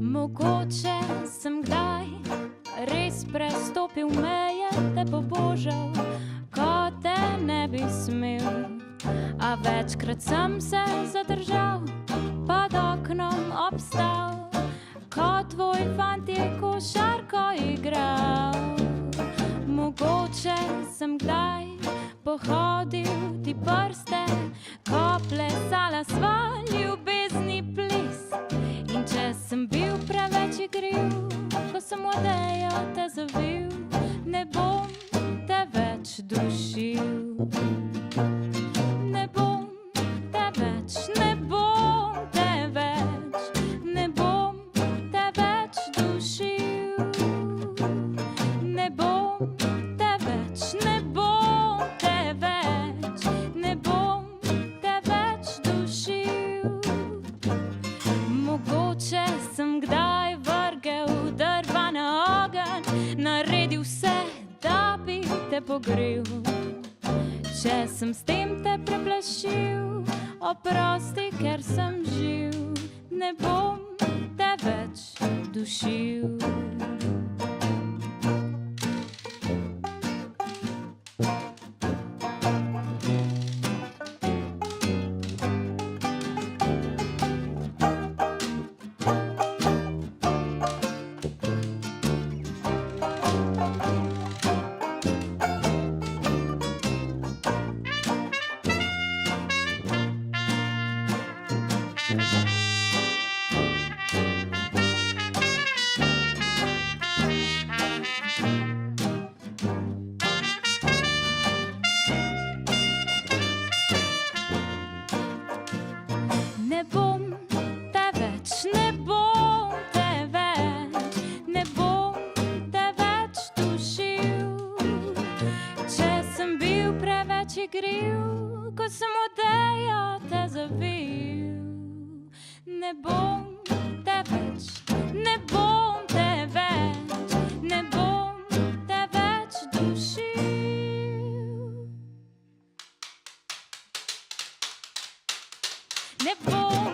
Mogoče sem kdaj res prestopil meje, te pobožal, ko te ne bi smel. A večkrat sem se zadržal, pod oknom obstal, ko tvoj fant je košarko igral. Mogoče sem kdaj pohodil ti prste, ko plesala sva ljubezni ples. In če sem bil preveč igriv, ko sem odejo te zavil, ne bom te več dušil. Ne bom te več, ne bom te več, ne bom te več dušil. Ne bom te več, ne bom te več, ne bom te več dušil. Mogoče sem kdaj vrgel drva na ogenj, naredil vse, da bi te pogrel. Če sem s tem te preplašil, oprosti, ker sem živ, ne bom te več dušil. Ne bom te več, ne bom te več, ne bom te več dušil. Če sem bil preveč igriv, ko sem odejo te zavil, ne bom te več, ne bom te več, ne bom te več dušil. Ne bom